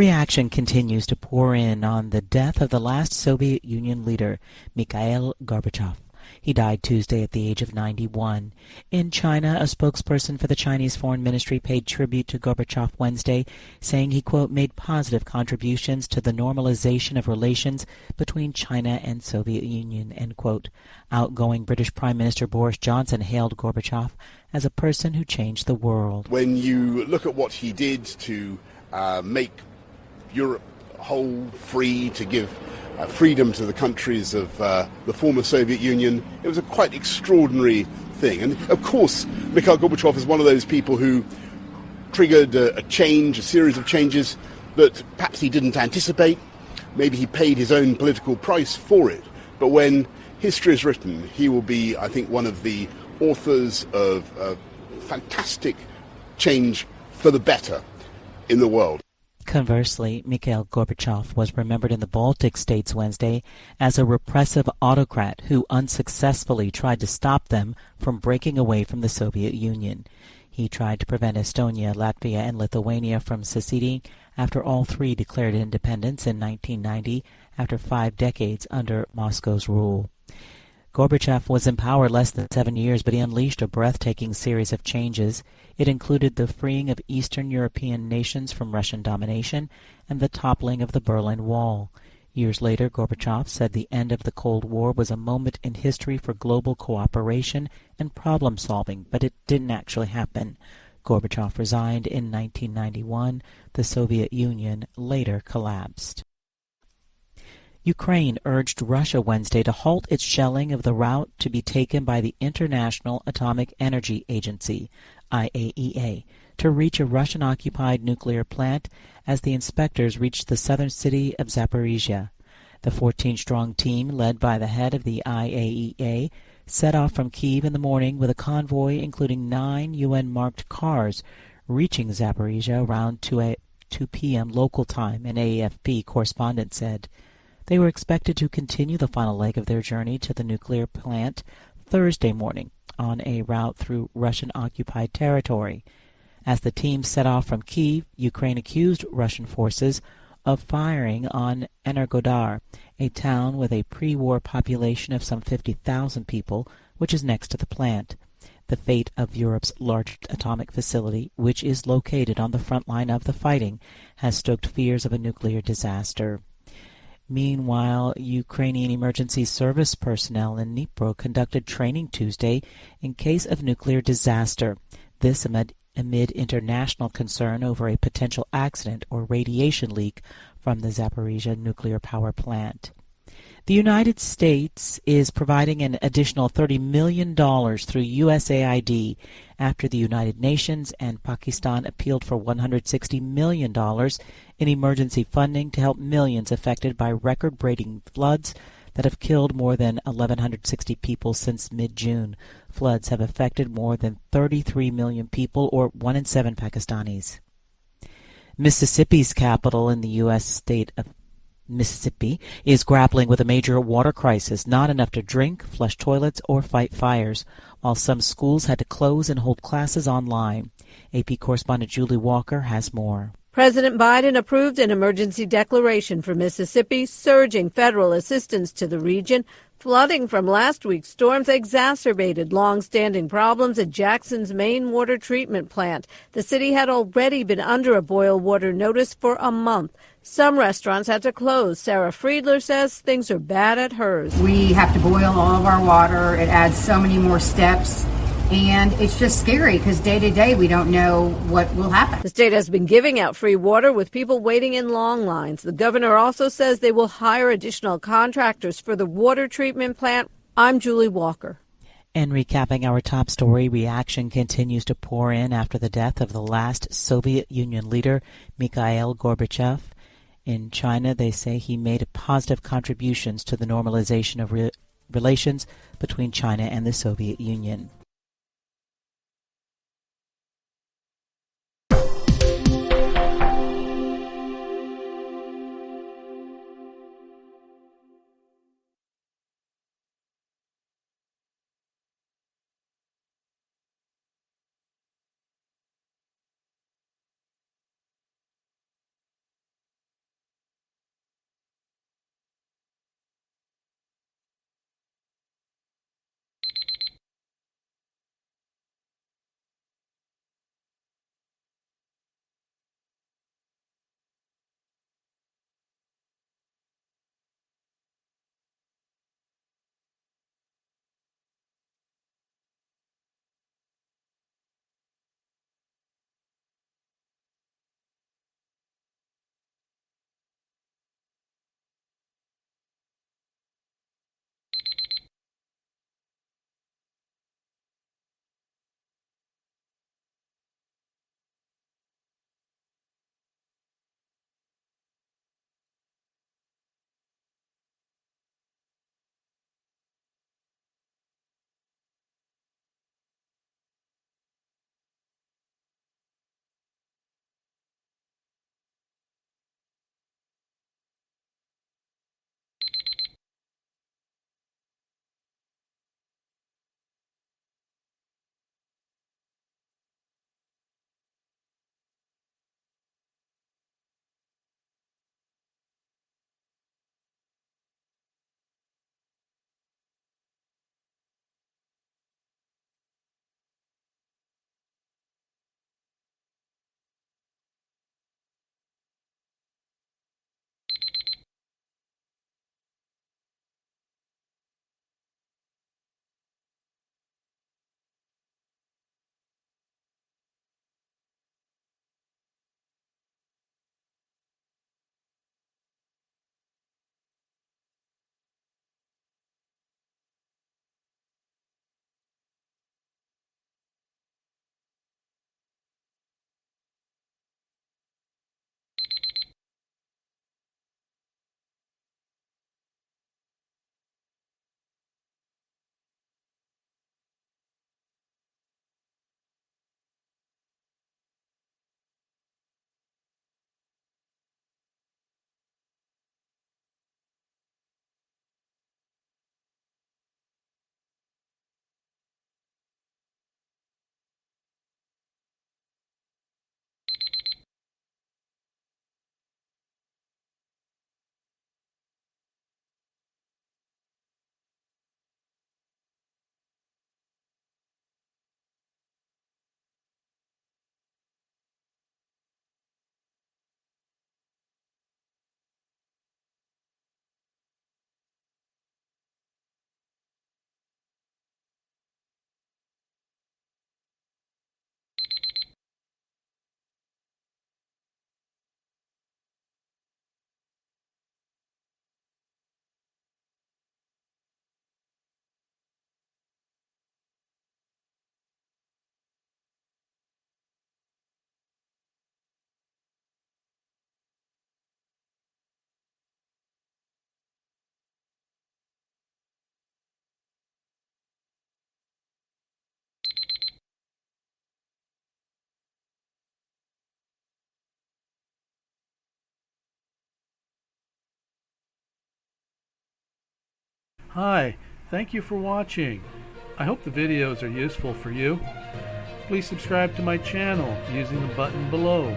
Reaction continues to pour in on the death of the last Soviet Union leader, Mikhail Gorbachev. He died Tuesday at the age of 91. In China, a spokesperson for the Chinese Foreign Ministry paid tribute to Gorbachev Wednesday, saying he, quote, made positive contributions to the normalization of relations between China and Soviet Union, end quote. Outgoing British Prime Minister Boris Johnson hailed Gorbachev as a person who changed the world. When you look at what he did to make Europe whole, free, to give freedom to the countries of the former Soviet Union, it was a quite extraordinary thing. And of course, Mikhail Gorbachev is one of those people who triggered a change, a series of changes that perhaps he didn't anticipate. Maybe he paid his own political price for it. But when history is written, he will be, I think, one of the authors of fantastic change for the better in the world. Conversely, Mikhail Gorbachev was remembered in the Baltic states Wednesday as a repressive autocrat who unsuccessfully tried to stop them from breaking away from the Soviet Union. He tried to prevent Estonia, Latvia, and Lithuania from seceding after all three declared independence in 1990 after 5 decades under Moscow's rule. Gorbachev was in power less than 7 years, but he unleashed a breathtaking series of changes. It included the freeing of Eastern European nations from Russian domination and the toppling of the Berlin Wall. Years later, Gorbachev said the end of the Cold War was a moment in history for global cooperation and problem-solving, but it didn't actually happen. Gorbachev resigned in 1991. The Soviet Union later collapsed. Ukraine urged Russia Wednesday to halt its shelling of the route to be taken by the International Atomic Energy Agency, IAEA, to reach a Russian-occupied nuclear plant as the inspectors reached the southern city of Zaporizhia. The 14-strong team, led by the head of the IAEA, set off from Kyiv in the morning with a convoy including 9 UN-marked cars, reaching Zaporizhia around 2 p.m. local time, an AFP correspondent said. They were expected to continue the final leg of their journey to the nuclear plant Thursday morning on a route through Russian-occupied territory. As the team set off from Kyiv, Ukraine accused Russian forces of firing on Energodar, a town with a pre-war population of some 50,000 people, which is next to the plant. The fate of Europe's largest atomic facility, which is located on the front line of the fighting, has stoked fears of a nuclear disaster. Meanwhile, Ukrainian emergency service personnel in Dnipro conducted training Tuesday in case of nuclear disaster. This amid international concern over a potential accident or radiation leak from the Zaporizhia nuclear power plant. The United States is providing an additional $30 million through USAID after the United Nations and Pakistan appealed for $160 million in emergency funding to help millions affected by record-breaking floods that have killed more than 1,160 people since mid-June. Floods have affected more than 33 million people, or 1 in 7 Pakistanis. Mississippi's capital in the U.S. state of Mississippi is grappling with a major water crisis, not enough to drink, flush toilets, or fight fires, while some schools had to close and hold classes online. AP correspondent Julie Walker has more. President Biden approved an emergency declaration for Mississippi, surging federal assistance to the region. Flooding from last week's storms exacerbated long-standing problems at Jackson's main water treatment plant. The city had already been under a boil water notice for a month. Some restaurants had to close. Sarah Friedler says things are bad at hers. We have to boil all of our water. It adds so many more steps. And it's just scary because day to day we don't know what will happen. The state has been giving out free water with people waiting in long lines. The governor also says they will hire additional contractors for the water treatment plant. I'm Julie Walker. And recapping our top story, reaction continues to pour in after the death of the last Soviet Union leader, Mikhail Gorbachev. In China, they say he made positive contributions to the normalization of relations between China and the Soviet Union. Hi, thank you for watching. I hope the videos are useful for you. Please subscribe to my channel using the button below.